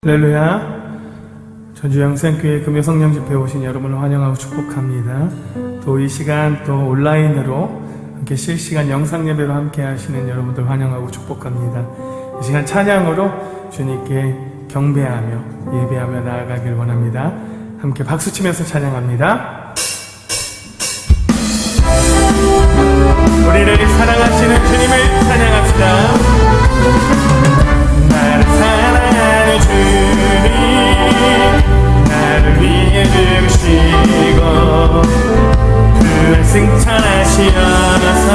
할렐루야. 전주 영생교회 금요성령 집회에 오신 여러분을 환영하고 축복합니다. 또 이 시간 또 온라인으로 함께 실시간 영상 예배로 함께 하시는 여러분들 환영하고 축복합니다. 이 시간 찬양으로 주님께 경배하며 예배하며 나아가길 원합니다. 함께 박수치면서 찬양합니다. 우리를 사랑하시는 주님을 찬양합시다. 나를 사랑하는 주님, 나를 위해 죽으시고 그를 승천하시어서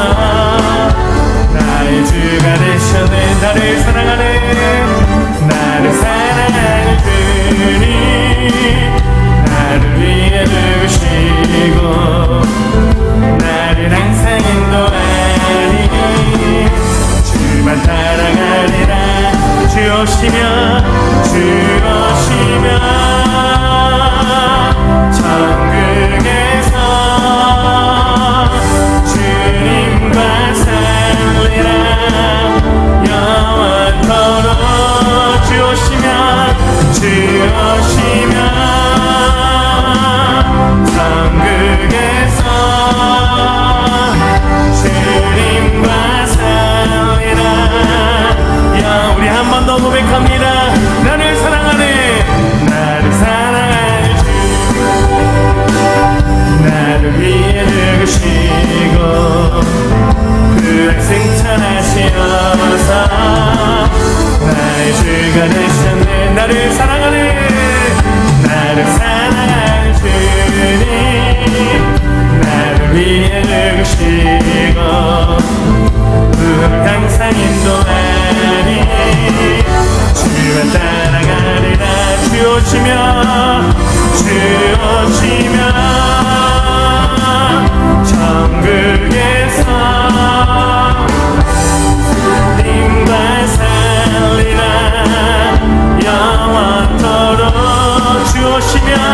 나의 주가 되셨네. 나를 사랑하는 주님, 나를 위해 죽으시고 나를 항상 인도하니 주만 따라가리라. 주 오시면 천국에서 주님과 살리라. 영원토록 주 오시면 천국에서 주님과 살리라. 우리 한 번 더 고백합니다. 나를 사랑하는 주, 나를 위해 죽으시고 그를 승천하시어서 나의 주가 되셨네. 나를 사랑하는 주님, 나를 위해 죽으시고 그를 항상 인도하니 주만 따라가리라. 주 오시면 천국에서 님과 살리라. 영원토록 주 오시면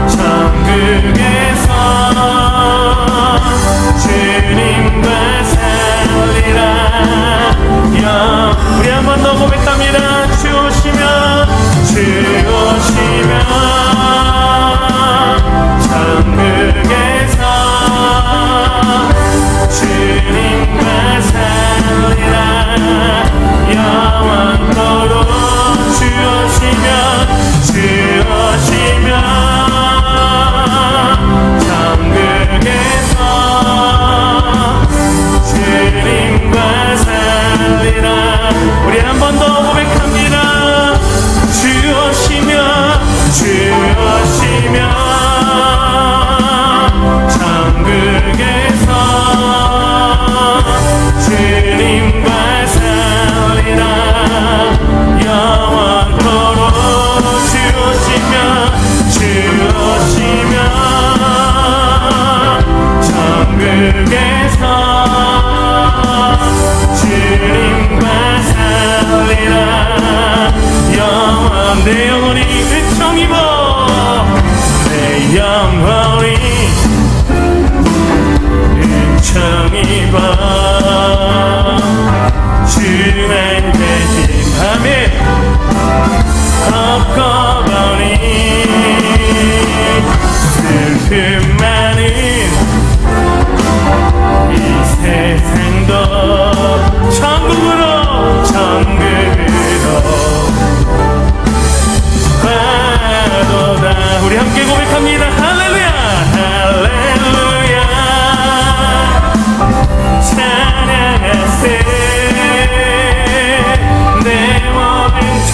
천국에서 주님과 살리라. 우리 한 번 더 고백합니다. 주 오시면 천국에서 주님과 살리라. 영원토록 주 오시면 천국에서 주님과 살리라. 우리 한 번 더 고백합니다. 주 오시면 천국에서 주님과 살리라. 영원토록 주 오시면 천국에서 주님과 살리라. 내 영혼이 은총 입어, 내 영혼이 은총 입어 주만 대신함에 엎어버린 슬픔 많은 이 세상도 천국으로 가도다. 우리 함께 고백합니다. 할렐루야, 할렐루야. 찬양하세 내 모든 죄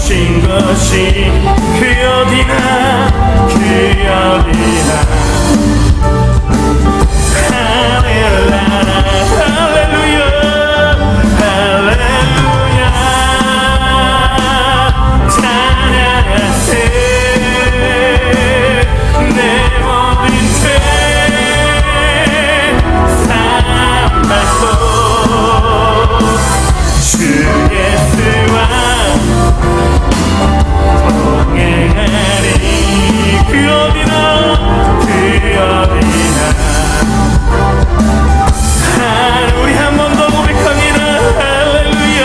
주신 것이 그 어디나 그 어디나 할렐루야 할렐루야 할렐루야 찬양하세 내 모든 죄 사함받고 주 예수와 동행하리 그 어디나 그 어디나 우리 한 번 더 고백합니다. 할렐루야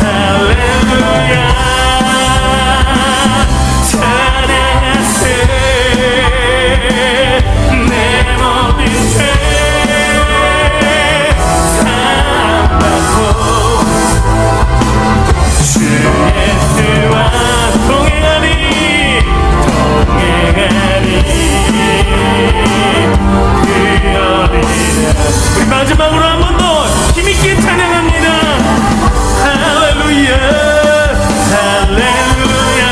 할렐루야 찬양하세 내 모든 죄 사함받고 주 예수와 동행하리 그 어디나 우리 마지막으로 한 번 더 힘있게 찬양합니다. 할렐루야 할렐루야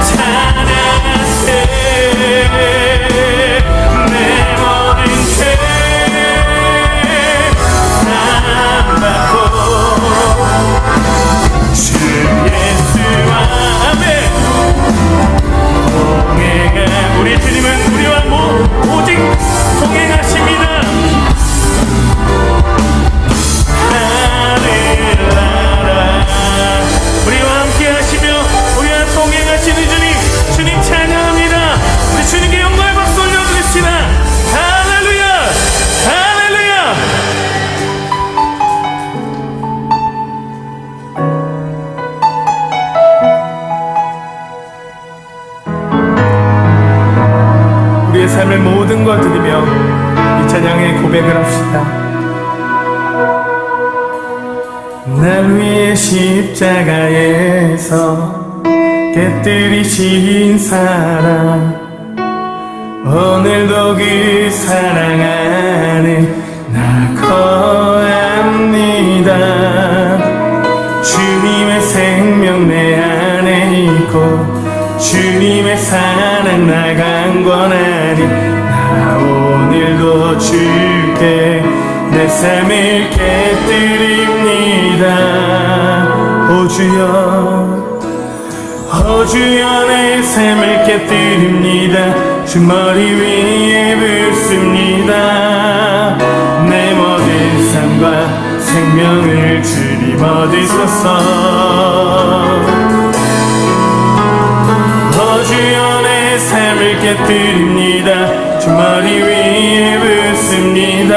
찬양하세 내 모든 죄 사함받고 주 예수와 아멘 동행하 우리 주님은 우리와 오직 동행하십니다. 하늘나라 우리와 함께 하시며 우리와 동행하시는 주님 찬양합니다. 우리 주님께 영광의 박수 올려드립시다. 할렐루야 할렐루야 우리의 삶의 모든 것 드리며 이 찬양의 고백을 합시다. 날 위해 십자가에서 깨뜨리신 사랑 오늘도 그 사랑 안에 나 거합니다. 주님의 생명 내 안에 있고 주님의 사랑 나 강권하니 나 오늘도 주께 내 삶을 깨뜨립니다. 오 주여 내 삶을 깨뜨립니다. 주 머리 위에 붓습니다. 내 모든 삶과 생명을 주님 얻으소서. 주여 내 삶을 깨뜨립니다. 주 머리 위에 붓습니다.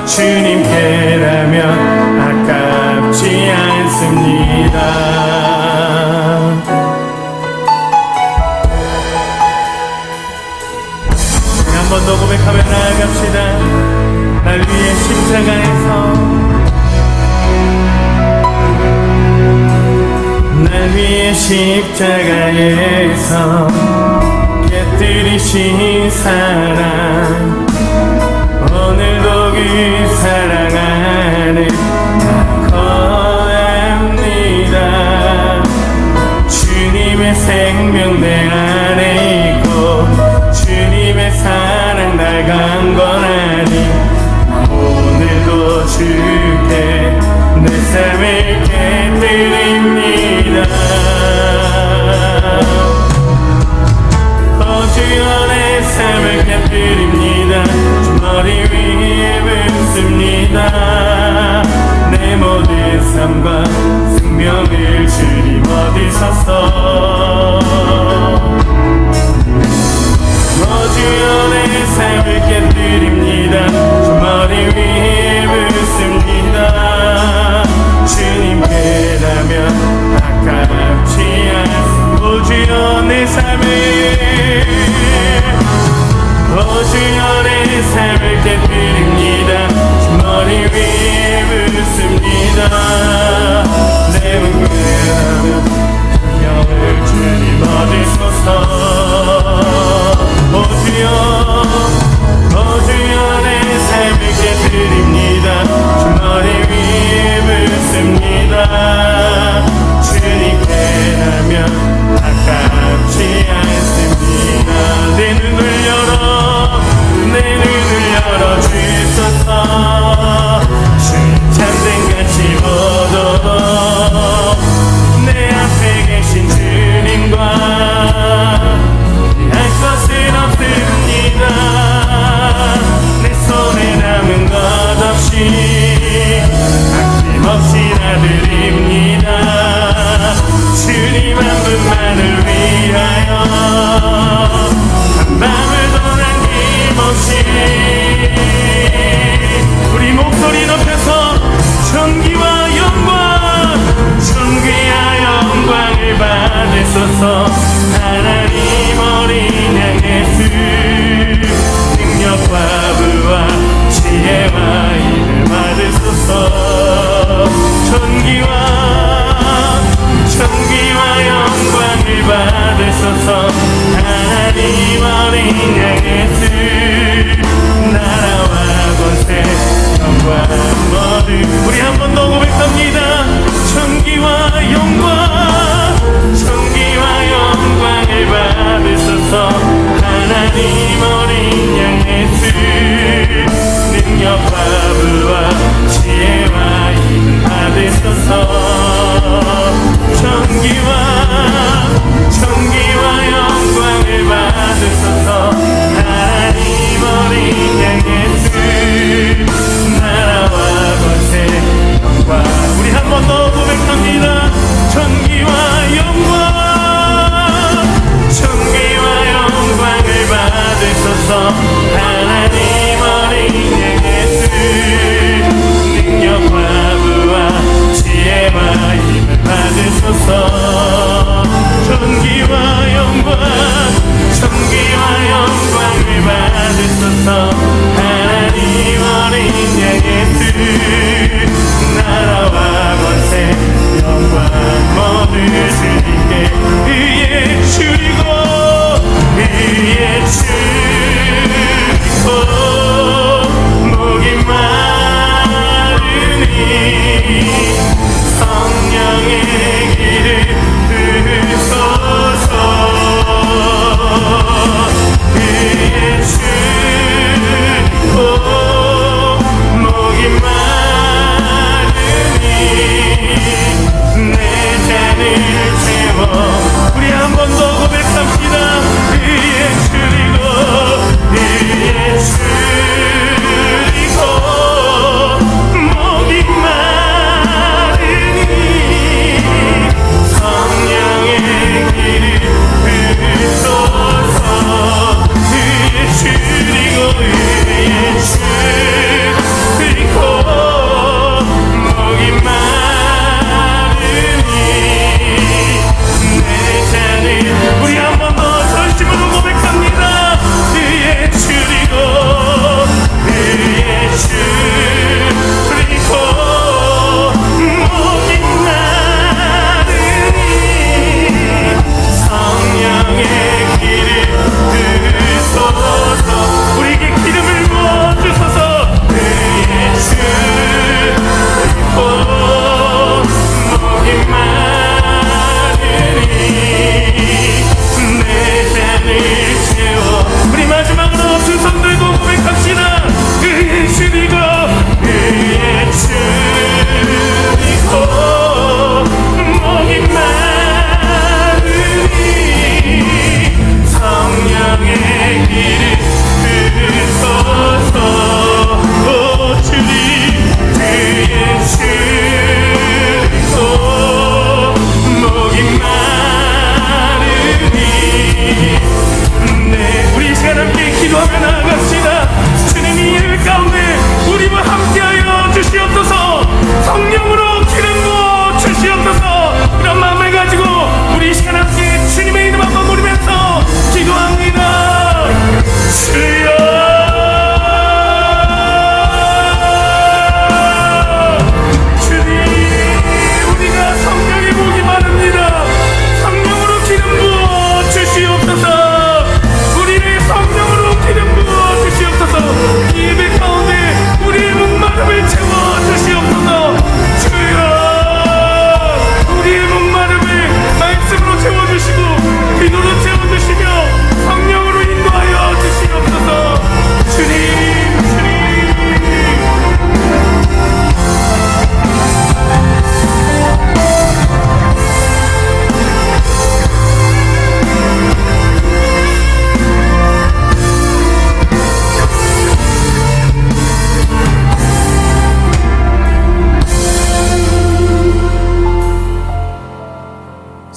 주님께라면 아깝지 않습니다. 한 번 더 고백하며 나아갑시다. 날 위해 십자가에서 날 위해 십자가에서 깨뜨리신 사랑 오늘도 그 사랑 안에 나 거합니다. 주님의 생명 내 안에 있고 주님의 사랑 날 강건하니 오늘도 주께 내 삶을 깨뜨립니다. 주여 내 삶을 깨뜨립니다. 주 머리 위에 붓습니다. 내 모든 삶과 생명을 주님 얻으소서. 주여 내 삶을 깨뜨립니다. 주 머리 위에 붓습니다. 주님께라면 아깝지 않습니다. 주여 내 삶을 주여 내 삶을 깨뜨립니다. 주 감사드립니다. 주님 한 분만을 위하여 한 밤을 더 남김없이 우리 목소리 높여서 존귀와 영광 존귀와 영광을 받으소서. 하나님 어린 양의 수 능력과 부와 지혜와 힘을 받으소서. 존귀와 영광을 받으소서.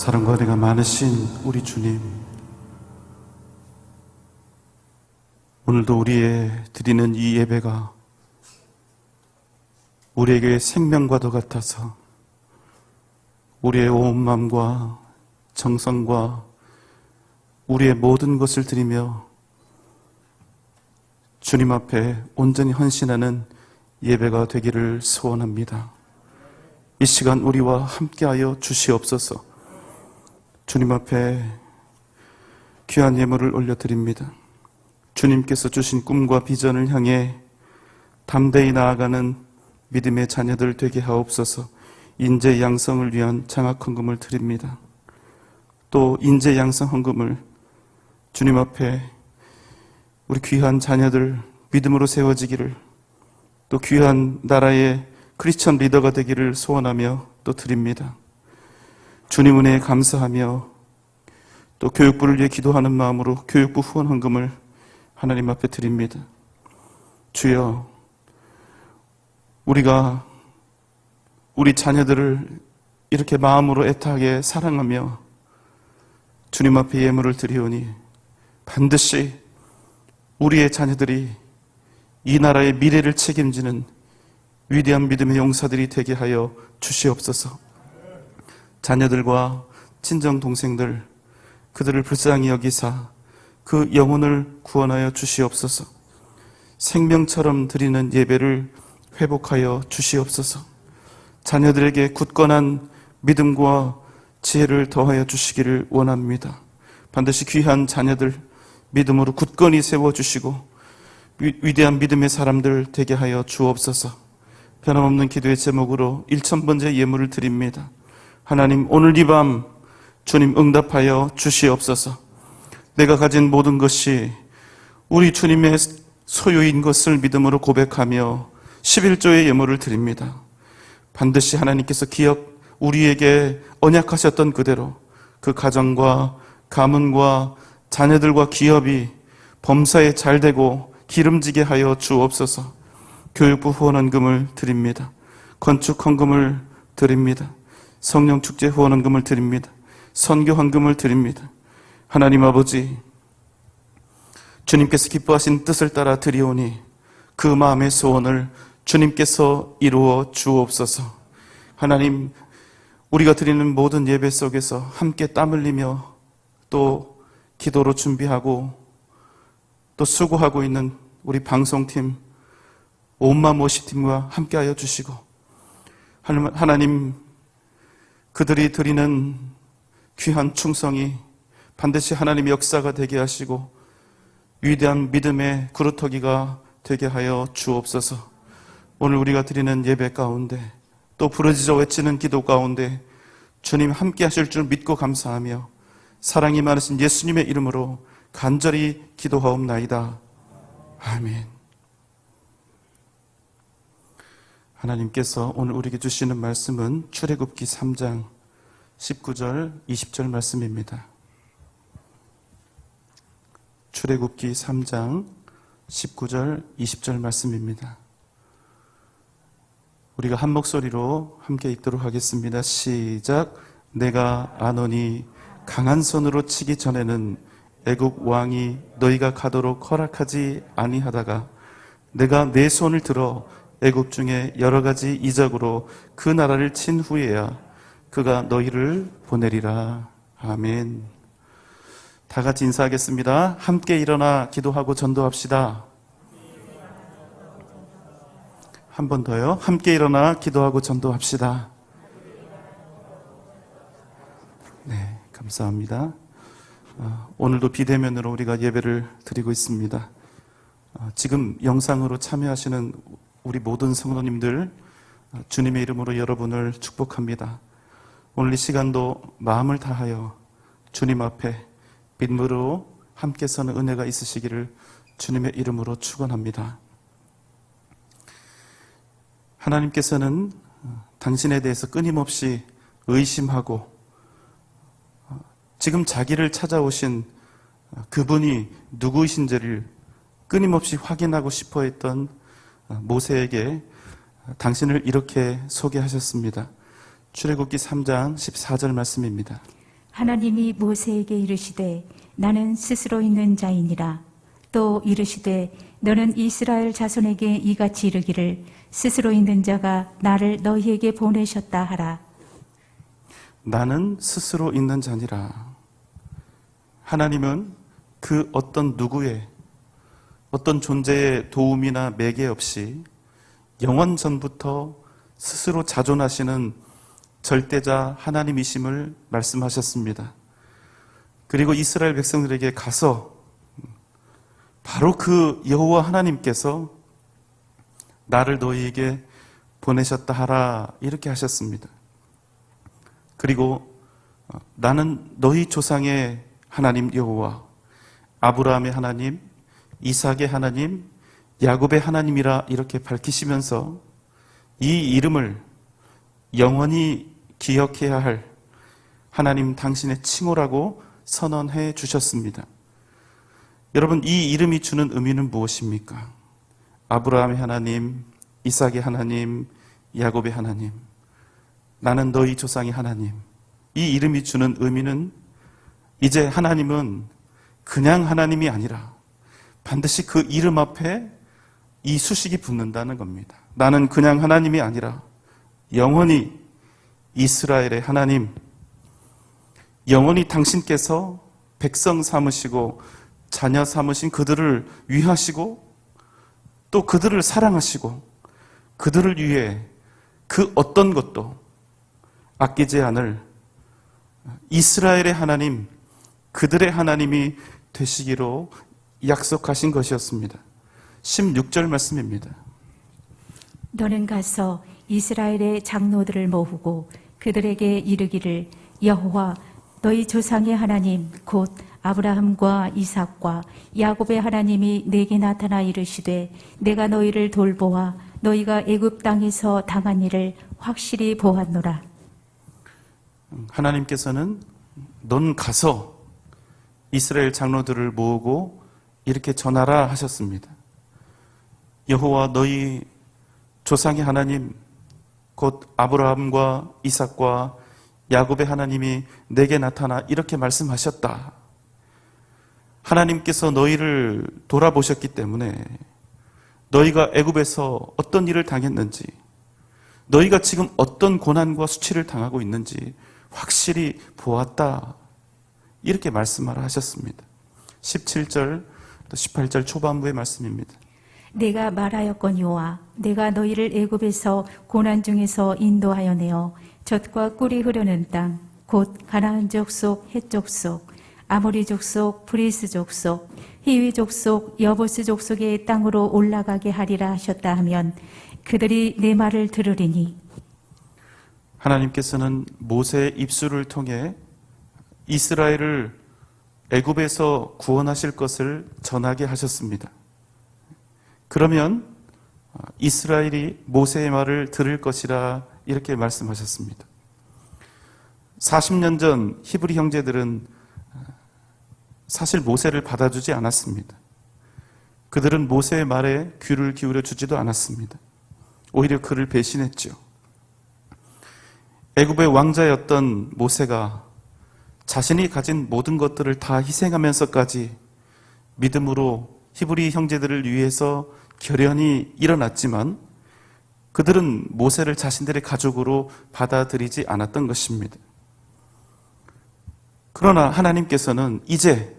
사랑과 은혜가 많으신 우리 주님, 오늘도 우리의 드리는 이 예배가 우리에게 생명과도 같아서 우리의 온 마음과 정성과 우리의 모든 것을 드리며 주님 앞에 온전히 헌신하는 예배가 되기를 소원합니다. 이 시간 우리와 함께하여 주시옵소서. 주님 앞에 귀한 예물을 올려드립니다. 주님께서 주신 꿈과 비전을 향해 담대히 나아가는 믿음의 자녀들 되게 하옵소서. 인재 양성을 위한 장학 헌금을 드립니다. 또 인재 양성 헌금을 주님 앞에 우리 귀한 자녀들 믿음으로 세워지기를, 또 귀한 나라의 크리스천 리더가 되기를 소원하며 또 드립니다. 주님 은혜에 감사하며 또 교육부를 위해 기도하는 마음으로 교육부 후원 헌금을 하나님 앞에 드립니다. 주여, 우리가 우리 자녀들을 이렇게 마음으로 애타게 사랑하며 주님 앞에 예물을 드리오니 반드시 우리의 자녀들이 이 나라의 미래를 책임지는 위대한 믿음의 용사들이 되게 하여 주시옵소서. 자녀들과 친정 동생들, 그들을 불쌍히 여기사 그 영혼을 구원하여 주시옵소서. 생명처럼 드리는 예배를 회복하여 주시옵소서. 자녀들에게 굳건한 믿음과 지혜를 더하여 주시기를 원합니다. 반드시 귀한 자녀들 믿음으로 굳건히 세워주시고 위대한 믿음의 사람들 되게 하여 주옵소서. 변함없는 기도의 제목으로 1000번째 예물을 드립니다. 하나님, 오늘 이 밤 주님 응답하여 주시옵소서. 내가 가진 모든 것이 우리 주님의 소유인 것을 믿음으로 고백하며 11조의 예물을 드립니다. 반드시 하나님께서 우리에게 언약하셨던 그대로 그 가정과 가문과 자녀들과 기업이 범사에 잘되고 기름지게 하여 주옵소서. 교육부 후원헌금을 드립니다. 건축 헌금을 드립니다. 성령 축제 후원헌금을 드립니다. 선교 헌금을 드립니다. 하나님 아버지, 주님께서 기뻐하신 뜻을 따라 드리오니 그 마음의 소원을 주님께서 이루어 주옵소서. 하나님, 우리가 드리는 모든 예배 속에서 함께 땀 흘리며 또 기도로 준비하고 또 수고하고 있는 우리 방송팀, 온마음 워시팀과 함께하여 주시고, 하나님, 그들이 드리는 귀한 충성이 반드시 하나님의 역사가 되게 하시고 위대한 믿음의 그루터기가 되게 하여 주옵소서. 오늘 우리가 드리는 예배 가운데 또 부르짖어 외치는 기도 가운데 주님 함께 하실 줄 믿고 감사하며 사랑이 많으신 예수님의 이름으로 간절히 기도하옵나이다. 아멘. 하나님께서 오늘 우리에게 주시는 말씀은 출애굽기 3장 19절 20절 말씀입니다. 출애굽기 3장 19절 20절 말씀입니다. 우리가 한 목소리로 함께 읽도록 하겠습니다. 시작. 내가 아노니 강한 손으로 치기 전에는 애굽 왕이 너희가 가도록 허락하지 아니하다가 내가 내 손을 들어 애굽 중에 여러 가지 이적으로 그 나라를 친 후에야 그가 너희를 보내리라. 아멘. 다 같이 인사하겠습니다. 함께 일어나 기도하고 전도합시다. 한 번 더요. 함께 일어나 기도하고 전도합시다. 네, 감사합니다. 오늘도 비대면으로 우리가 예배를 드리고 있습니다. 지금 영상으로 참여하시는 우리 모든 성도님들, 주님의 이름으로 여러분을 축복합니다. 오늘 이 시간도 마음을 다하여 주님 앞에 믿음으로 함께 서는 은혜가 있으시기를 주님의 이름으로 축원합니다. 하나님께서는 당신에 대해서 끊임없이 의심하고 지금 자기를 찾아오신 그분이 누구이신지를 끊임없이 확인하고 싶어 했던 모세에게 당신을 이렇게 소개하셨습니다. 출애굽기 3장 14절 말씀입니다. 하나님이 모세에게 이르시되 나는 스스로 있는 자이니라. 또 이르시되 너는 이스라엘 자손에게 이같이 이르기를 스스로 있는 자가 나를 너희에게 보내셨다 하라. 나는 스스로 있는 자니라. 하나님은 그 어떤 누구의 어떤 존재의 도움이나 매개 없이 영원 전부터 스스로 자존하시는 절대자 하나님이심을 말씀하셨습니다. 그리고 이스라엘 백성들에게 가서 바로 그 여호와 하나님께서 나를 너희에게 보내셨다 하라 이렇게 하셨습니다. 그리고 나는 너희 조상의 하나님 여호와, 아브라함의 하나님, 이삭의 하나님, 야곱의 하나님이라 이렇게 밝히시면서 이 이름을 영원히 기억해야 할 하나님 당신의 칭호라고 선언해 주셨습니다. 여러분, 이 이름이 주는 의미는 무엇입니까? 아브라함의 하나님, 이삭의 하나님, 야곱의 하나님, 나는 너희 조상의 하나님. 이 이름이 주는 의미는 이제 하나님은 그냥 하나님이 아니라 반드시 그 이름 앞에 이 수식이 붙는다는 겁니다. 나는 그냥 하나님이 아니라 영원히 이스라엘의 하나님, 영원히 당신께서 백성 삼으시고 자녀 삼으신 그들을 위하시고 또 그들을 사랑하시고 그들을 위해 그 어떤 것도 아끼지 않을 이스라엘의 하나님, 그들의 하나님이 되시기로 약속하신 것이었습니다. 16절 말씀입니다. 너는 가서 이스라엘의 장로들을 모으고 그들에게 이르기를 여호와 너희 조상의 하나님 곧 아브라함과 이삭과 야곱의 하나님이 내게 나타나 이르시되 내가 너희를 돌보아 너희가 애굽 땅에서 당한 일을 확실히 보았노라. 하나님께서는 넌 가서 이스라엘 장로들을 모으고 이렇게 전하라 하셨습니다. 여호와 너희 조상의 하나님 곧 아브라함과 이삭과 야곱의 하나님이 내게 나타나 이렇게 말씀하셨다. 하나님께서 너희를 돌아보셨기 때문에 너희가 애굽에서 어떤 일을 당했는지, 너희가 지금 어떤 고난과 수치를 당하고 있는지 확실히 보았다. 이렇게 말씀하라 하셨습니다. 17절 또 18절 초반부의 말씀입니다. 내가 말하였거니와 내가 너희를 애굽에서 고난 중에서 인도하여 내어 젖과 꿀이 흐르는 땅 곧 가나안 족속, 헷 족속, 아모리 족속, 브리스 족속, 히위 족속, 여보스 족속의 땅으로 올라가게 하리라 하셨다 하면 그들이 내 말을 들으리니. 하나님께서는 모세의 입술을 통해 이스라엘을 애굽에서 구원하실 것을 전하게 하셨습니다. 그러면 이스라엘이 모세의 말을 들을 것이라 이렇게 말씀하셨습니다. 40년 전 히브리 형제들은 사실 모세를 받아주지 않았습니다. 그들은 모세의 말에 귀를 기울여 주지도 않았습니다. 오히려 그를 배신했죠. 애굽의 왕자였던 모세가 자신이 가진 모든 것들을 다 희생하면서까지 믿음으로 히브리 형제들을 위해서 결연히 일어났지만 그들은 모세를 자신들의 가족으로 받아들이지 않았던 것입니다. 그러나 하나님께서는 이제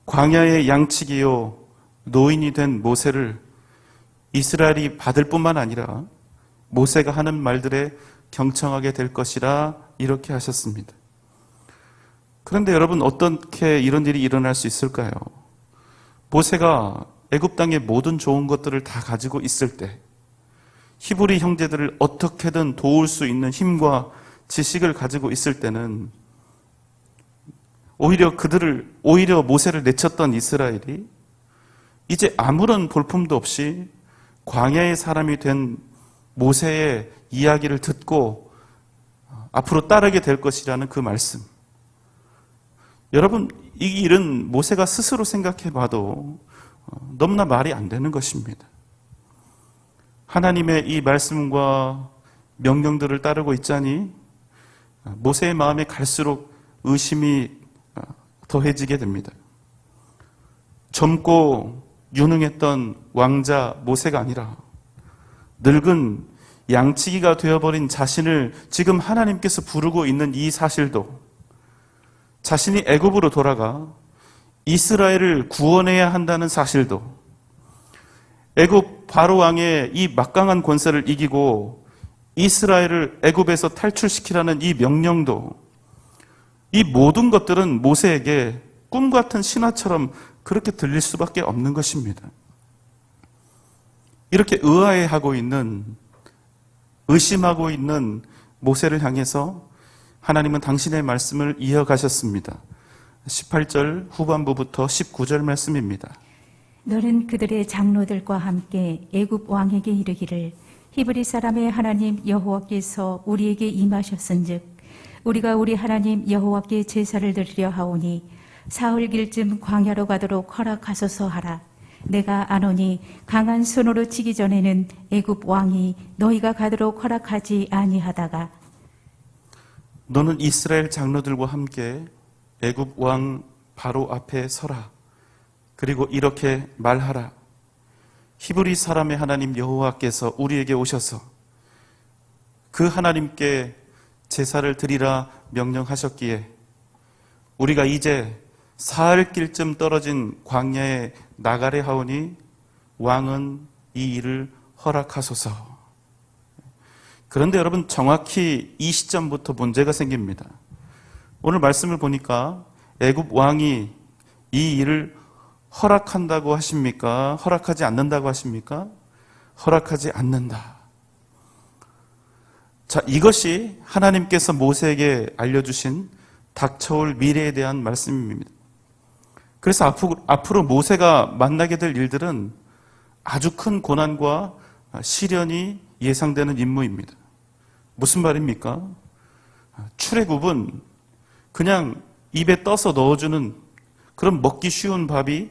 광야의 양치기요 노인이 된 모세를 이스라엘이 받을 뿐만 아니라 모세가 하는 말들에 경청하게 될 것이라 이렇게 하셨습니다. 그런데 여러분, 어떻게 이런 일이 일어날 수 있을까요? 모세가 애굽 땅의 모든 좋은 것들을 다 가지고 있을 때 히브리 형제들을 어떻게든 도울 수 있는 힘과 지식을 가지고 있을 때는 오히려 모세를 내쳤던 이스라엘이 이제 아무런 볼품도 없이 광야의 사람이 된 모세의 이야기를 듣고 앞으로 따르게 될 것이라는 그 말씀. 여러분, 이 일은 모세가 스스로 생각해 봐도 너무나 말이 안 되는 것입니다. 하나님의 이 말씀과 명령들을 따르고 있자니 모세의 마음에 갈수록 의심이 더해지게 됩니다. 젊고 유능했던 왕자 모세가 아니라 늙은 양치기가 되어버린 자신을 지금 하나님께서 부르고 있는 이 사실도, 자신이 애굽으로 돌아가 이스라엘을 구원해야 한다는 사실도, 애굽 바로 왕의 이 막강한 권세를 이기고 이스라엘을 애굽에서 탈출시키라는 이 명령도, 이 모든 것들은 모세에게 꿈 같은 신화처럼 그렇게 들릴 수밖에 없는 것입니다. 이렇게 의아해하고 있는, 의심하고 있는 모세를 향해서 하나님은 당신의 말씀을 이어가셨습니다. 18절 후반부부터 19절 말씀입니다. 너는 그들의 장로들과 함께 애굽 왕에게 이르기를 히브리 사람의 하나님 여호와께서 우리에게 임하셨은즉 우리가 우리 하나님 여호와께 제사를 드리려 하오니 사흘길쯤 광야로 가도록 허락하소서 하라. 내가 아노니 강한 손으로 치기 전에는 애굽 왕이 너희가 가도록 허락하지 아니하다가 너는 이스라엘 장로들과 함께 애굽 왕 바로 앞에 서라. 그리고 이렇게 말하라. 히브리 사람의 하나님 여호와께서 우리에게 오셔서 그 하나님께 제사를 드리라 명령하셨기에 우리가 이제 사흘길쯤 떨어진 광야에 나가려 하오니 왕은 이 일을 허락하소서. 그런데 여러분, 정확히 이 시점부터 문제가 생깁니다. 오늘 말씀을 보니까 애굽 왕이 이 일을 허락한다고 하십니까? 허락하지 않는다고 하십니까? 허락하지 않는다. 자, 이것이 하나님께서 모세에게 알려주신 닥쳐올 미래에 대한 말씀입니다. 그래서 앞으로 모세가 만나게 될 일들은 아주 큰 고난과 시련이 예상되는 임무입니다. 무슨 말입니까? 출애굽은 그냥 입에 떠서 넣어주는 그런 먹기 쉬운 밥이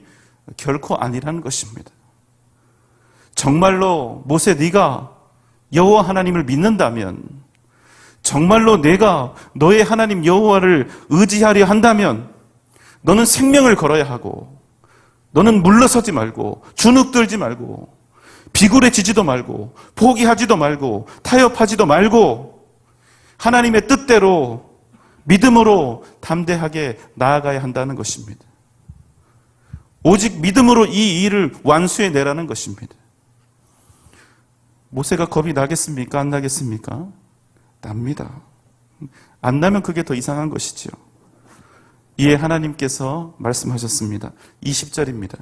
결코 아니라는 것입니다. 정말로 모세, 네가 여호와 하나님을 믿는다면, 정말로 내가 너의 하나님 여호와를 의지하려 한다면 너는 생명을 걸어야 하고, 너는 물러서지 말고, 주눅들지 말고, 비굴해지지도 말고, 포기하지도 말고, 타협하지도 말고, 하나님의 뜻대로 믿음으로 담대하게 나아가야 한다는 것입니다. 오직 믿음으로 이 일을 완수해내라는 것입니다. 모세가 겁이 나겠습니까? 안 나겠습니까? 납니다. 안 나면 그게 더 이상한 것이지요. 이에 하나님께서 말씀하셨습니다. 20절입니다.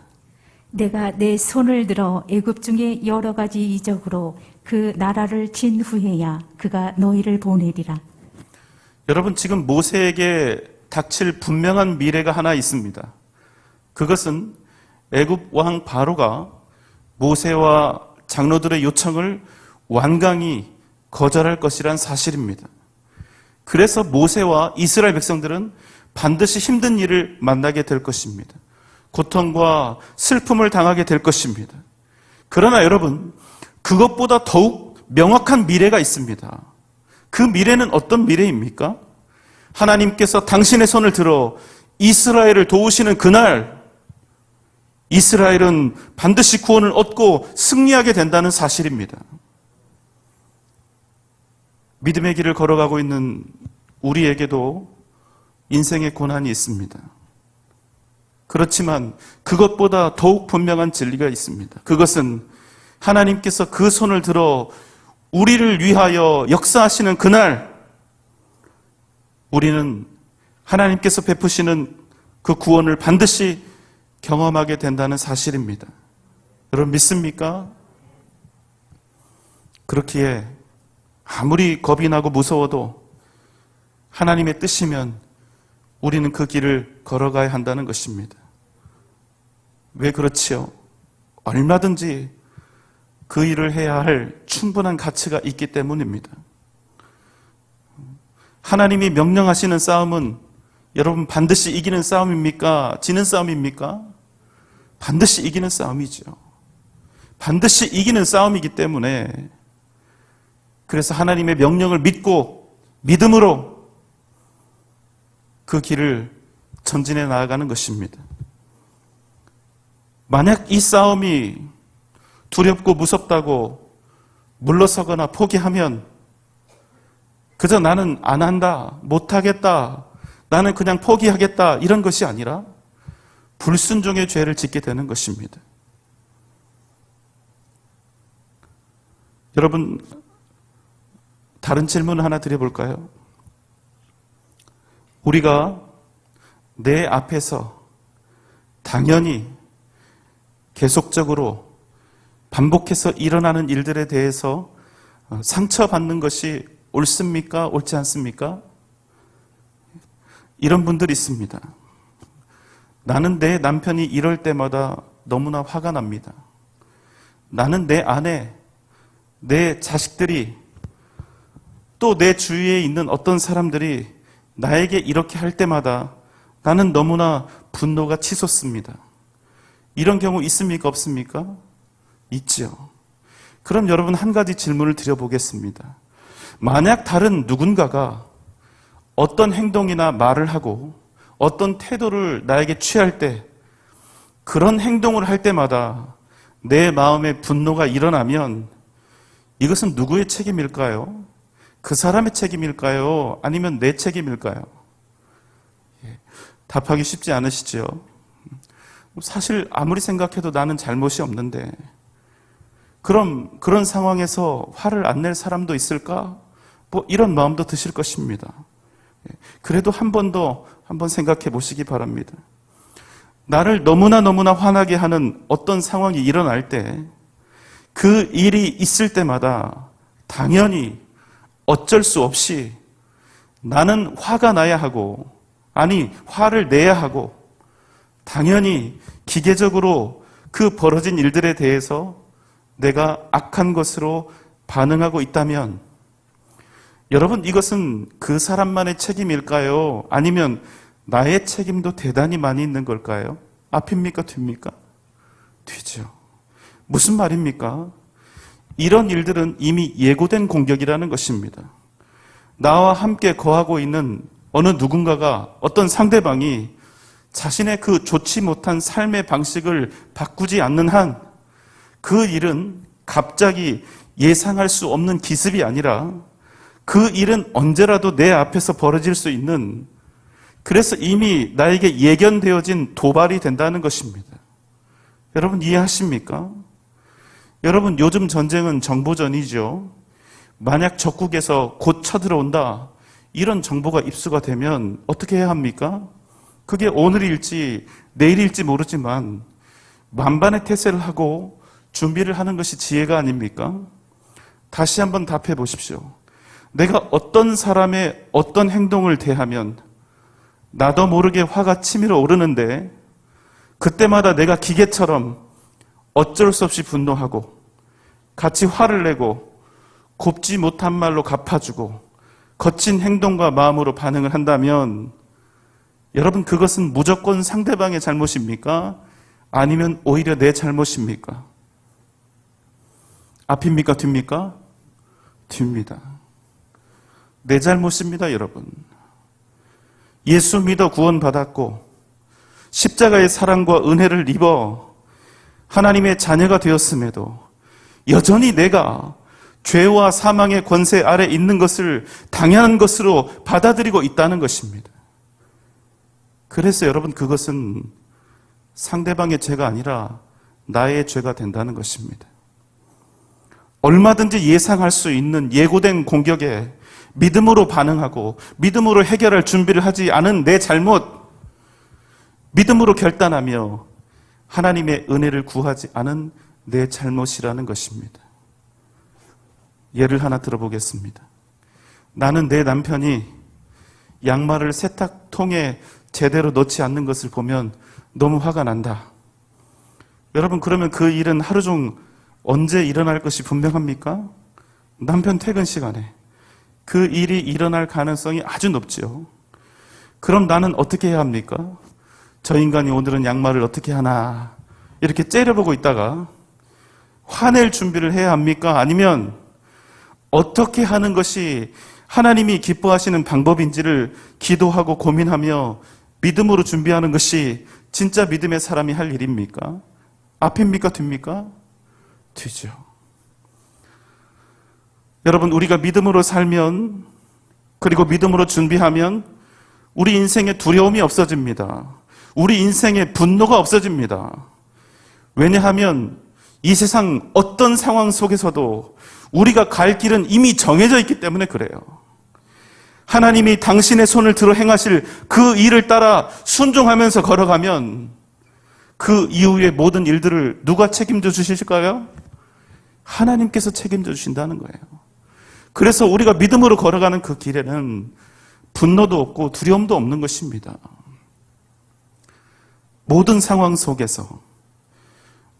내가 내 손을 들어 애굽 중에 여러 가지 이적으로 그 나라를 친 후에야 그가 너희를 보내리라. 여러분, 지금 모세에게 닥칠 분명한 미래가 하나 있습니다. 그것은 애굽 왕 바로가 모세와 장로들의 요청을 완강히 거절할 것이란 사실입니다. 그래서 모세와 이스라엘 백성들은 반드시 힘든 일을 만나게 될 것입니다. 고통과 슬픔을 당하게 될 것입니다. 그러나 여러분, 그것보다 더욱 명확한 미래가 있습니다. 그 미래는 어떤 미래입니까? 하나님께서 당신의 손을 들어 이스라엘을 도우시는 그날, 이스라엘은 반드시 구원을 얻고 승리하게 된다는 사실입니다. 믿음의 길을 걸어가고 있는 우리에게도 인생의 고난이 있습니다. 그렇지만 그것보다 더욱 분명한 진리가 있습니다. 그것은 하나님께서 그 손을 들어 우리를 위하여 역사하시는 그날, 우리는 하나님께서 베푸시는 그 구원을 반드시 경험하게 된다는 사실입니다. 여러분 믿습니까? 그렇기에 아무리 겁이 나고 무서워도 하나님의 뜻이면 우리는 그 길을 걸어가야 한다는 것입니다. 왜 그렇지요? 얼마든지 그 일을 해야 할 충분한 가치가 있기 때문입니다. 하나님이 명령하시는 싸움은 여러분 반드시 이기는 싸움입니까? 지는 싸움입니까? 반드시 이기는 싸움이죠. 반드시 이기는 싸움이기 때문에 그래서 하나님의 명령을 믿고 믿음으로 그 길을 전진해 나아가는 것입니다. 만약 이 싸움이 두렵고 무섭다고 물러서거나 포기하면 그저 나는 안 한다, 못하겠다, 나는 그냥 포기하겠다 이런 것이 아니라 불순종의 죄를 짓게 되는 것입니다. 여러분, 다른 질문 하나 드려볼까요? 우리가 내 앞에서 당연히 계속적으로 반복해서 일어나는 일들에 대해서 상처받는 것이 옳습니까? 옳지 않습니까? 이런 분들이 있습니다. 나는 내 남편이 이럴 때마다 너무나 화가 납니다. 나는 내 아내, 내 자식들이 또 내 주위에 있는 어떤 사람들이 나에게 이렇게 할 때마다 나는 너무나 분노가 치솟습니다. 이런 경우 있습니까? 없습니까? 있죠. 그럼 여러분 한 가지 질문을 드려보겠습니다. 만약 다른 누군가가 어떤 행동이나 말을 하고 어떤 태도를 나에게 취할 때 그런 행동을 할 때마다 내 마음에 분노가 일어나면 이것은 누구의 책임일까요? 그 사람의 책임일까요? 아니면 내 책임일까요? 답하기 쉽지 않으시죠? 사실 아무리 생각해도 나는 잘못이 없는데 그럼 그런 상황에서 화를 안 낼 사람도 있을까? 이런 마음도 드실 것입니다. 그래도 한번 생각해 보시기 바랍니다. 나를 너무나 화나게 하는 어떤 상황이 일어날 때 그 일이 있을 때마다 당연히 어쩔 수 없이 나는 화가 나야 하고 화를 내야 하고 당연히 기계적으로 그 벌어진 일들에 대해서 내가 악한 것으로 반응하고 있다면 여러분 이것은 그 사람만의 책임일까요? 아니면 나의 책임도 대단히 많이 있는 걸까요? 앞입니까? 뒤입니까? 뒤죠. 무슨 말입니까? 이런 일들은 이미 예고된 공격이라는 것입니다. 나와 함께 거하고 있는 어느 누군가가 어떤 상대방이 자신의 그 좋지 못한 삶의 방식을 바꾸지 않는 한 그 일은 갑자기 예상할 수 없는 기습이 아니라 그 일은 언제라도 내 앞에서 벌어질 수 있는 그래서 이미 나에게 예견되어진 도발이 된다는 것입니다. 여러분 이해하십니까? 여러분 요즘 전쟁은 정보전이죠. 만약 적국에서 곧 쳐들어온다 이런 정보가 입수가 되면 어떻게 해야 합니까? 그게 오늘일지 내일일지 모르지만 만반의 태세를 하고 준비를 하는 것이 지혜가 아닙니까? 다시 한번 답해 보십시오. 내가 어떤 사람의 어떤 행동을 대하면 나도 모르게 화가 치밀어 오르는데 그때마다 내가 기계처럼 어쩔 수 없이 분노하고 같이 화를 내고 곱지 못한 말로 갚아주고 거친 행동과 마음으로 반응을 한다면 여러분 그것은 무조건 상대방의 잘못입니까? 아니면 오히려 내 잘못입니까? 앞입니까? 뒤입니까? 뒤입니다. 내 잘못입니다, 여러분. 예수 믿어 구원받았고 십자가의 사랑과 은혜를 입어 하나님의 자녀가 되었음에도 여전히 내가 죄와 사망의 권세 아래 있는 것을 당연한 것으로 받아들이고 있다는 것입니다. 그래서 여러분 그것은 상대방의 죄가 아니라 나의 죄가 된다는 것입니다. 얼마든지 예상할 수 있는 예고된 공격에 믿음으로 반응하고 믿음으로 해결할 준비를 하지 않은 내 잘못, 믿음으로 결단하며 하나님의 은혜를 구하지 않은 내 잘못이라는 것입니다. 예를 하나 들어보겠습니다. 나는 내 남편이 양말을 세탁통에 제대로 넣지 않는 것을 보면 너무 화가 난다. 여러분 그러면 그 일은 하루 중 언제 일어날 것이 분명합니까? 남편 퇴근 시간에 그 일이 일어날 가능성이 아주 높지요. 그럼 나는 어떻게 해야 합니까? 저 인간이 오늘은 양말을 어떻게 하나 이렇게 째려보고 있다가 화낼 준비를 해야 합니까? 아니면 어떻게 하는 것이 하나님이 기뻐하시는 방법인지를 기도하고 고민하며 믿음으로 준비하는 것이 진짜 믿음의 사람이 할 일입니까? 앞입니까? 뒤입니까? 뒤죠. 여러분, 우리가 믿음으로 살면, 그리고 믿음으로 준비하면 우리 인생에 두려움이 없어집니다. 우리 인생에 분노가 없어집니다. 왜냐하면 이 세상 어떤 상황 속에서도 우리가 갈 길은 이미 정해져 있기 때문에 그래요. 하나님이 당신의 손을 들어 행하실 그 일을 따라 순종하면서 걸어가면 그 이후의 모든 일들을 누가 책임져 주실까요? 하나님께서 책임져 주신다는 거예요. 그래서 우리가 믿음으로 걸어가는 그 길에는 분노도 없고 두려움도 없는 것입니다. 모든 상황 속에서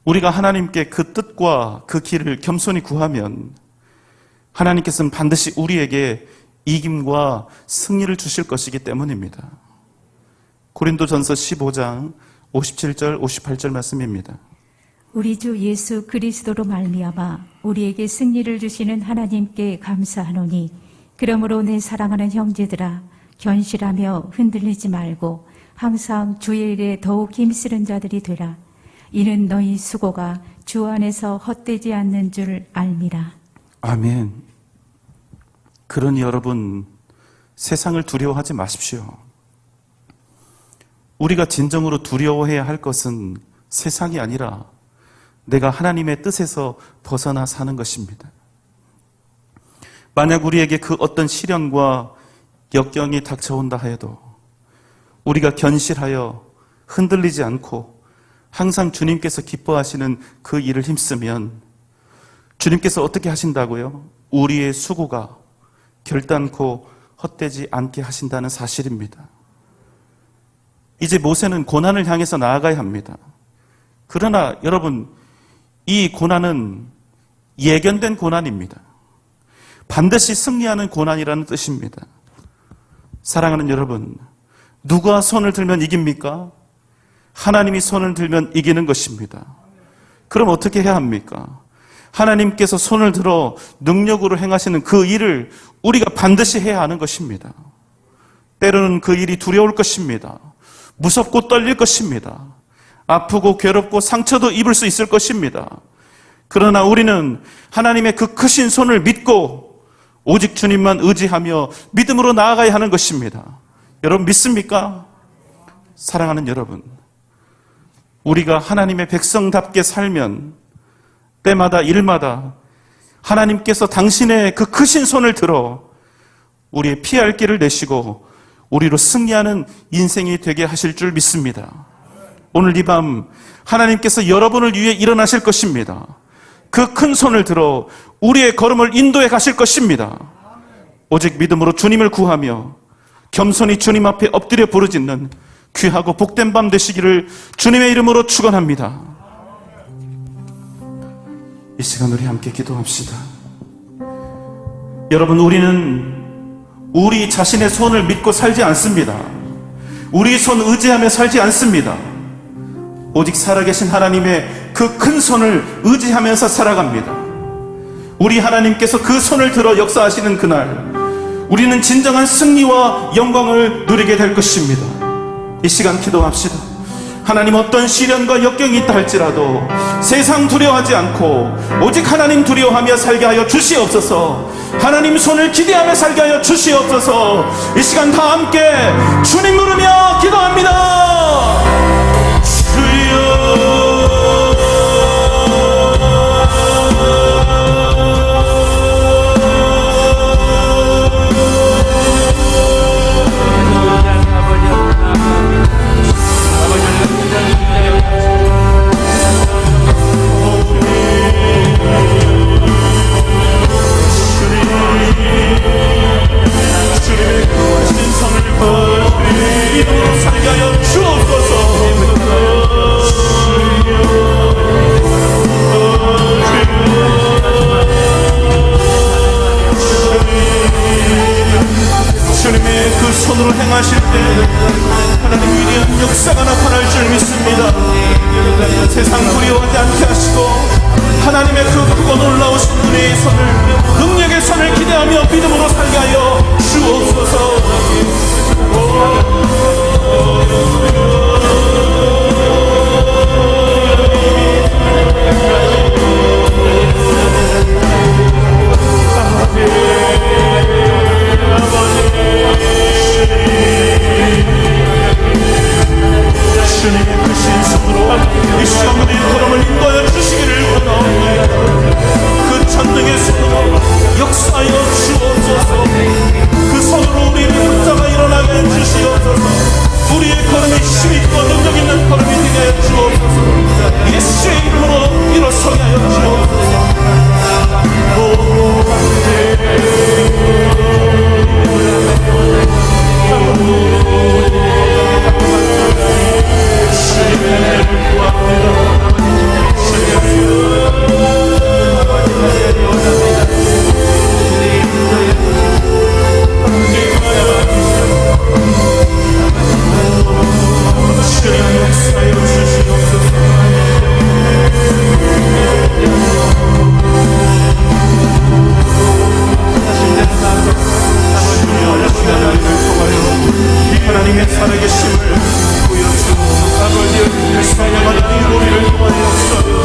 우리가 하나님께 그 뜻과 그 길을 겸손히 구하면 하나님께서는 반드시 우리에게 이김과 승리를 주실 것이기 때문입니다. 고린도전서 15장 57절 58절 말씀입니다. 우리 주 예수 그리스도로 말미암아 우리에게 승리를 주시는 하나님께 감사하노니 그러므로 내 사랑하는 형제들아 견실하며 흔들리지 말고 항상 주의 일에 더욱 힘쓰는 자들이 되라. 이는 너희 수고가 주 안에서 헛되지 않는 줄 알미라. 아멘. 그러니 여러분, 세상을 두려워하지 마십시오. 우리가 진정으로 두려워해야 할 것은 세상이 아니라 내가 하나님의 뜻에서 벗어나 사는 것입니다. 만약 우리에게 그 어떤 시련과 역경이 닥쳐온다 하여도 우리가 견실하여 흔들리지 않고 항상 주님께서 기뻐하시는 그 일을 힘쓰면 주님께서 어떻게 하신다고요? 우리의 수고가 결단코 헛되지 않게 하신다는 사실입니다. 이제 모세는 고난을 향해서 나아가야 합니다. 그러나 여러분, 이 고난은 예견된 고난입니다. 반드시 승리하는 고난이라는 뜻입니다. 사랑하는 여러분, 누가 손을 들면 이깁니까? 하나님이 손을 들면 이기는 것입니다. 그럼 어떻게 해야 합니까? 하나님께서 손을 들어 능력으로 행하시는 그 일을 우리가 반드시 해야 하는 것입니다. 때로는 그 일이 두려울 것입니다. 무섭고 떨릴 것입니다. 아프고 괴롭고 상처도 입을 수 있을 것입니다. 그러나 우리는 하나님의 그 크신 손을 믿고 오직 주님만 의지하며 믿음으로 나아가야 하는 것입니다. 여러분 믿습니까? 사랑하는 여러분, 우리가 하나님의 백성답게 살면 때마다 일마다 하나님께서 당신의 그 크신 손을 들어 우리의 피할 길을 내시고 우리로 승리하는 인생이 되게 하실 줄 믿습니다. 오늘 이 밤 하나님께서 여러분을 위해 일어나실 것입니다. 그 큰 손을 들어 우리의 걸음을 인도해 가실 것입니다. 오직 믿음으로 주님을 구하며 겸손히 주님 앞에 엎드려 부르짖는 귀하고 복된 밤 되시기를 주님의 이름으로 축원합니다. 이 시간 우리 함께 기도합시다. 여러분, 우리는 우리 자신의 손을 믿고 살지 않습니다. 우리 손 의지하며 살지 않습니다. 오직 살아계신 하나님의 그 큰 손을 의지하면서 살아갑니다. 우리 하나님께서 그 손을 들어 역사하시는 그날 우리는 진정한 승리와 영광을 누리게 될 것입니다. 이 시간 기도합시다. 하나님, 어떤 시련과 역경이 있다 할지라도 세상 두려워하지 않고 오직 하나님 두려워하며 살게 하여 주시옵소서. 하나님 손을 기대하며 살게 하여 주시옵소서. 이 시간 다 함께 주님 부르며 기도합니다. 주여 살게 하여 주옵소서. 주님의 그 손으로 행하실 때 하나님 위대한 역사가 나타날 줄 믿습니다. 세상 두려워하지 않게 하시고 하나님의 그 크고 놀라우신 은혜의 손을, 능력의 손을 기대하며 믿음으로 살게 하여 주옵소서. 주님의 크신 손으로 이 시간 우리의 걸음을 인도하여 주시기를 원하옵니다. 그 전능의 손으로 역사하여 주옵소서. 그 손으로 우리의 붙잡아 일어나게 해 주시옵소서. 우리의 걸음이 힘있고 능력 있는 걸음이 되게 하여 주옵소서. 예수의 이름으로 일어서게 하여 주옵소서. 하나님의 살아계심을 보여주옵소서. 아버지, 사랑하는 이 우리를 도와주옵소서.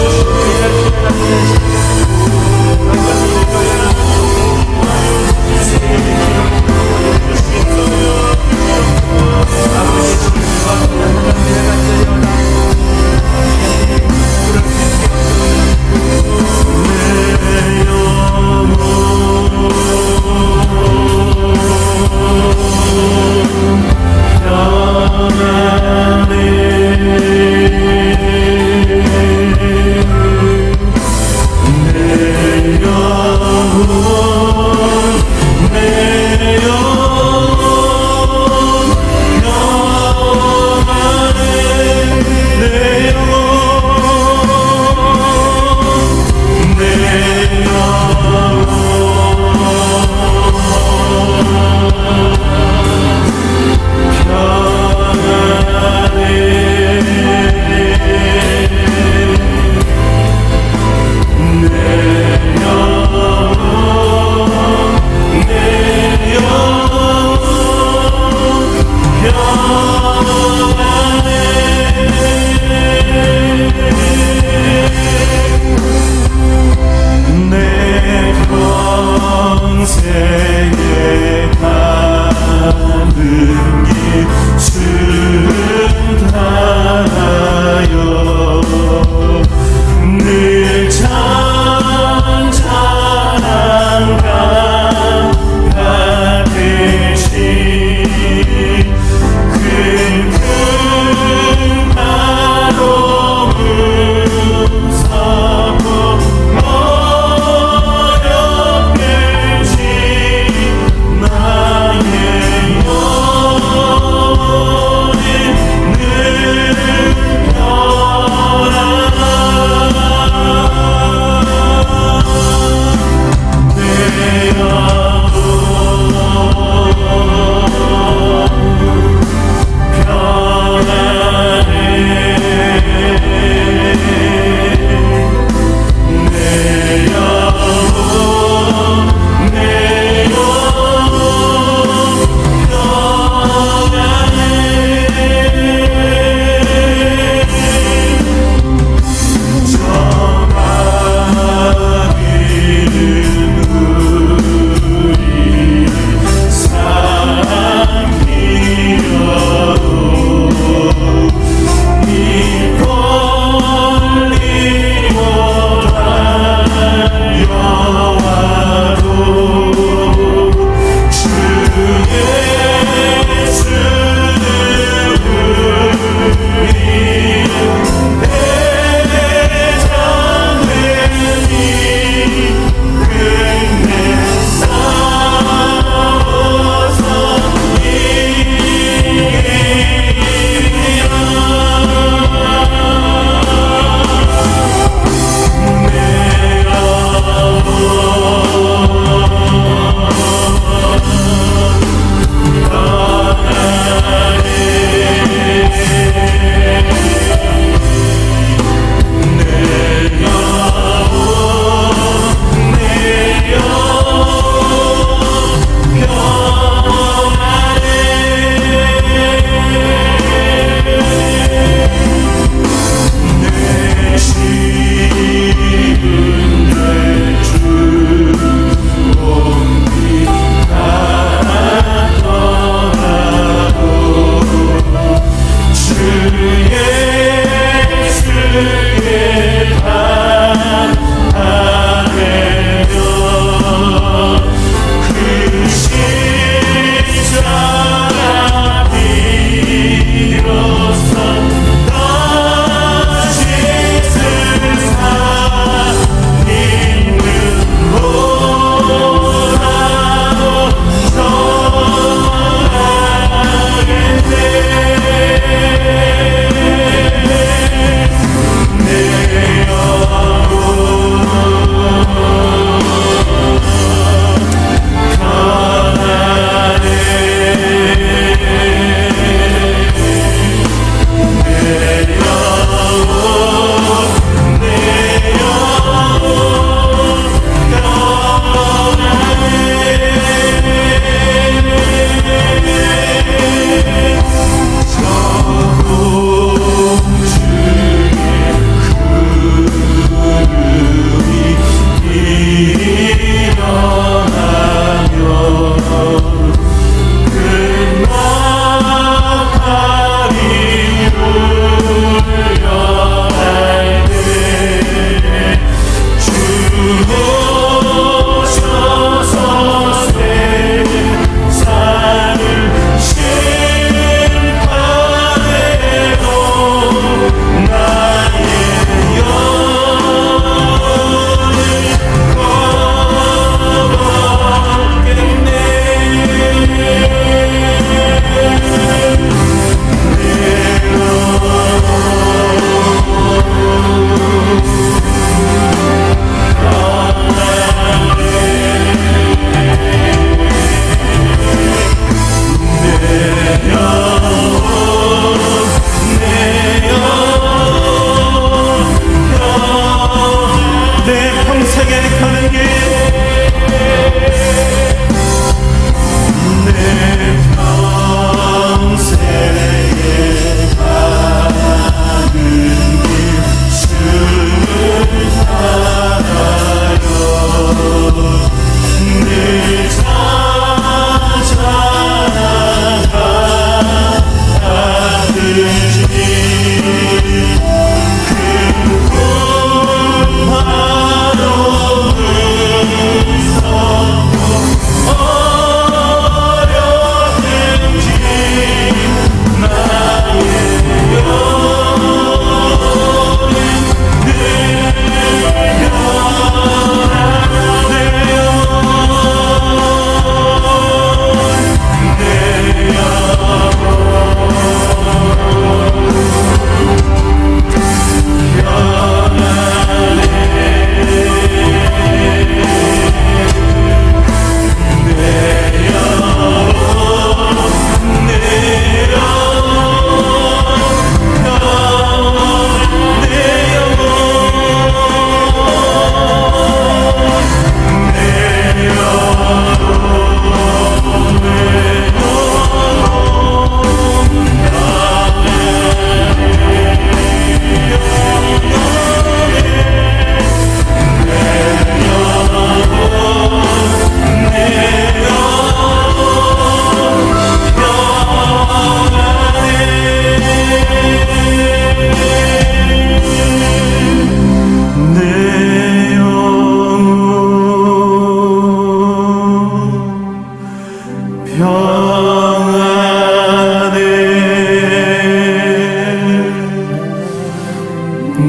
평안해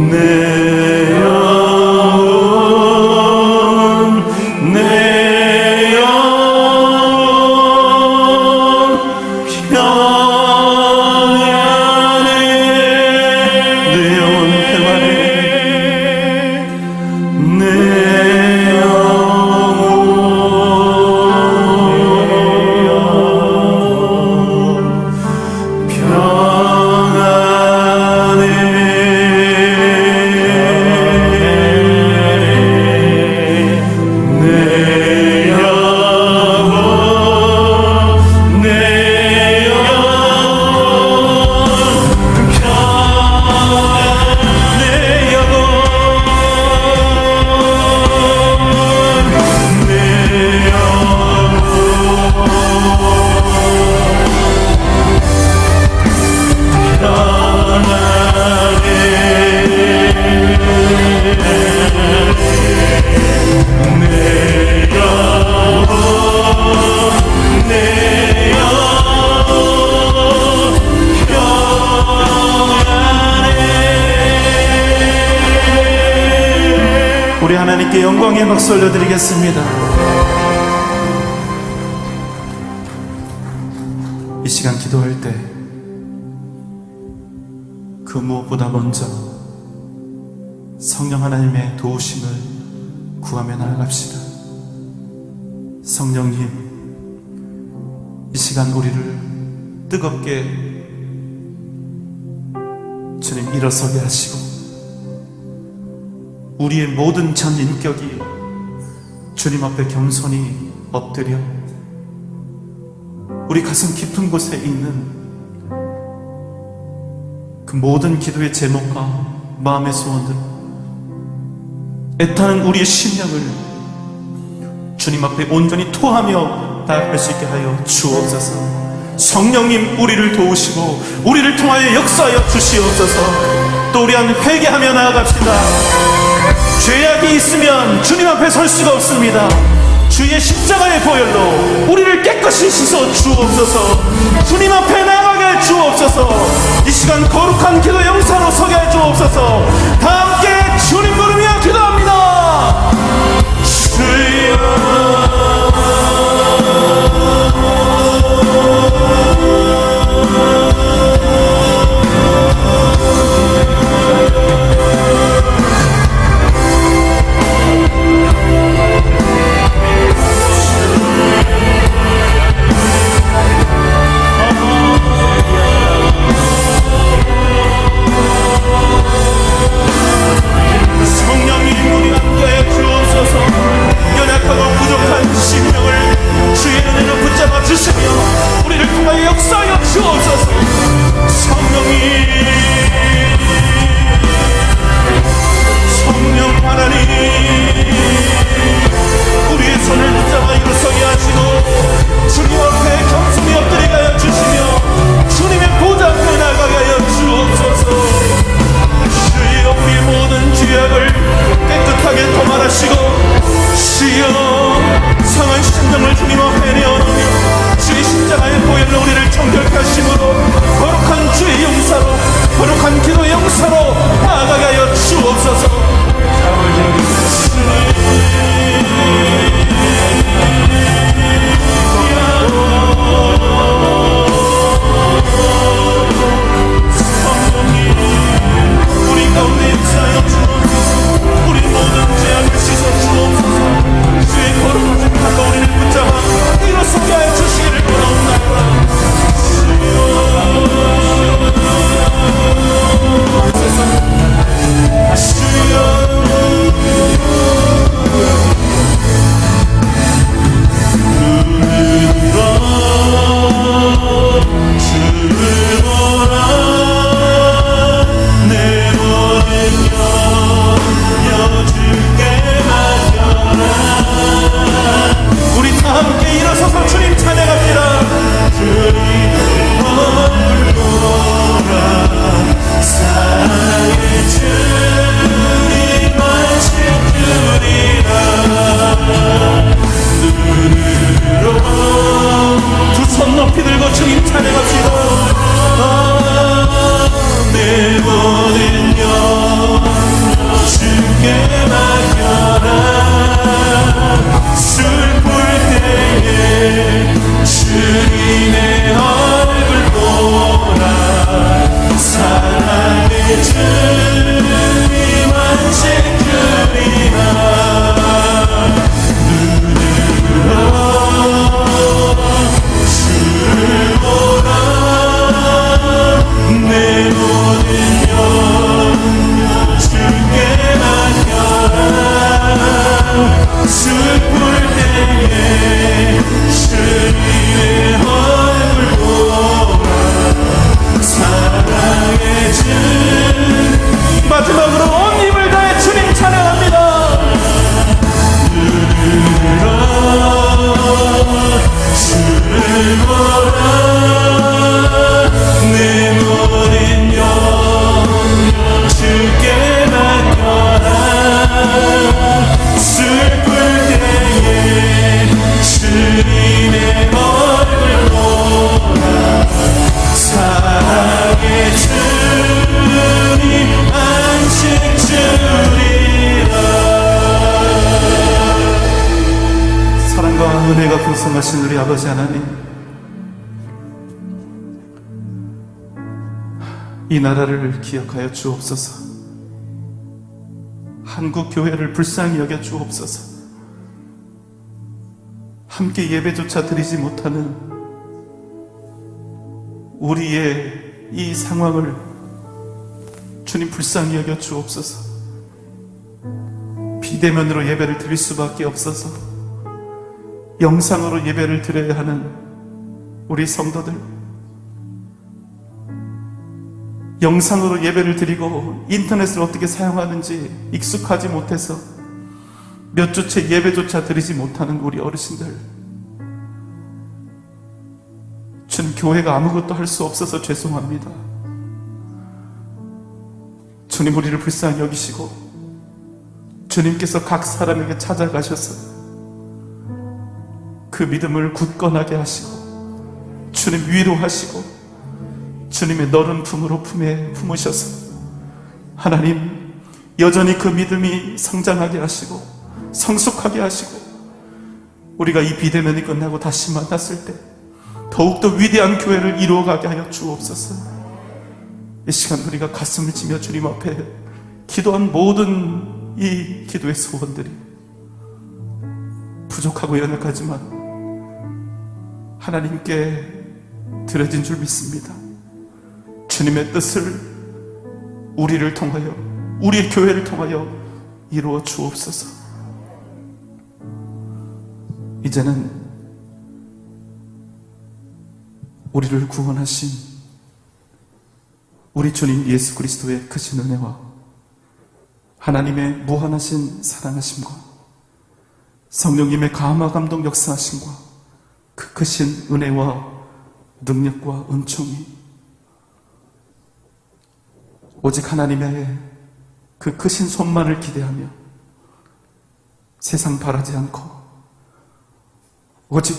내 영혼 내 영혼 평안해 내 영혼 평안해 내 우리 하나님께 영광의 박수 올려드리겠습니다. 이 시간 기도할 때 그 무엇보다 먼저 성령 하나님의 도우심을 구하며 나아갑시다. 성령님, 이 시간 우리를 뜨겁게 주님 일어서게 하시고 우리의 모든 전 인격이 주님 앞에 겸손히 엎드려 우리 가슴 깊은 곳에 있는 그 모든 기도의 제목과 마음의 소원들, 애타는 우리의 심령을 주님 앞에 온전히 토하며 나아갈 수 있게 하여 주옵소서. 성령님, 우리를 도우시고 우리를 통하여 역사하여 주시옵소서. 또 우리 안에 회개하며 나아갑시다. 죄악이 있으면 주님 앞에 설 수가 없습니다. 주의 십자가의 보혈로 우리를 깨끗이 씻어 주옵소서. 주님 앞에 나아가게 주옵소서. 이 시간 거룩한 기도 영사로 서게 해 주옵소서. 다 함께 주님 부르며 기도합니다. 거룩한 주의 용사로 들고 주님 찬양합시다. 내 모든 영 주께 맡겨라. 슬플 때에 주님의 얼굴 보라. 사랑의 주님 안식 주리라. 내 모든 영 주께 맡겨라. 슬플 때에 주님의 얼굴 보라. 사랑의 주. 마지막으로 온 힘을 다해 주님 찬양합니다. 주를 보라. 내 모든 영 주께 맡겨라. 슬플 때에 주님의 얼굴 보라. 사랑의 주님 안식 주리라. 사랑과 은혜가 풍성하신 우리 아버지 하나님, 이 나라를 기억하여 주옵소서. 한국 교회를 불쌍히 여겨 주옵소서. 함께 예배조차 드리지 못하는 우리의 이 상황을 주님 불쌍히 여겨 주옵소서. 비대면으로 예배를 드릴 수밖에 없어서 영상으로 예배를 드려야 하는 우리 성도들, 영상으로 예배를 드리고 인터넷을 어떻게 사용하는지 익숙하지 못해서 몇 주째 예배조차 드리지 못하는 우리 어르신들, 주님, 교회가 아무것도 할 수 없어서 죄송합니다. 주님, 우리를 불쌍히 여기시고 주님께서 각 사람에게 찾아가셔서 그 믿음을 굳건하게 하시고 주님 위로하시고 주님의 너른 품으로 품으셔서 하나님 여전히 그 믿음이 성장하게 하시고 성숙하게 하시고 우리가 이 비대면이 끝나고 다시 만났을 때 더욱더 위대한 교회를 이루어가게 하여 주옵소서. 이 시간 우리가 가슴을 치며 주님 앞에 기도한 모든 이 기도의 소원들이 부족하고 연약하지만 하나님께 드려진 줄 믿습니다. 주님의 뜻을 우리를 통하여, 우리의 교회를 통하여 이루어 주옵소서. 이제는 우리를 구원하신 우리 주님 예수 그리스도의 크신 은혜와 하나님의 무한하신 사랑하심과 성령님의 감화 감동 역사하심과 그 크신 은혜와 능력과 은총이 오직 하나님의 그 크신 손만을 기대하며 세상 바라지 않고 오직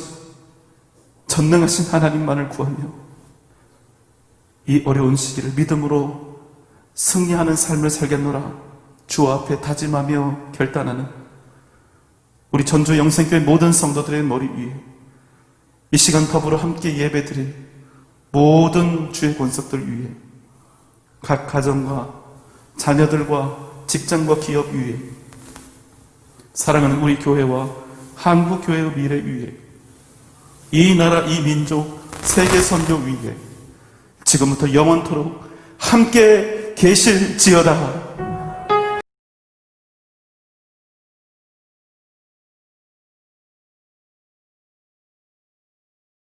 전능하신 하나님만을 구하며 이 어려운 시기를 믿음으로 승리하는 삶을 살겠노라 주 앞에 다짐하며 결단하는 우리 전주 영생교회 모든 성도들의 머리 위에 이 시간 더불어 함께 예배드릴 모든 주의 권속들 위에 각 가정과 자녀들과 직장과 기업 위에 사랑하는 우리 교회와 한국 교회의 미래 위에 이 나라 이 민족 세계 선교 위에 지금부터 영원토록 함께 계실지어다.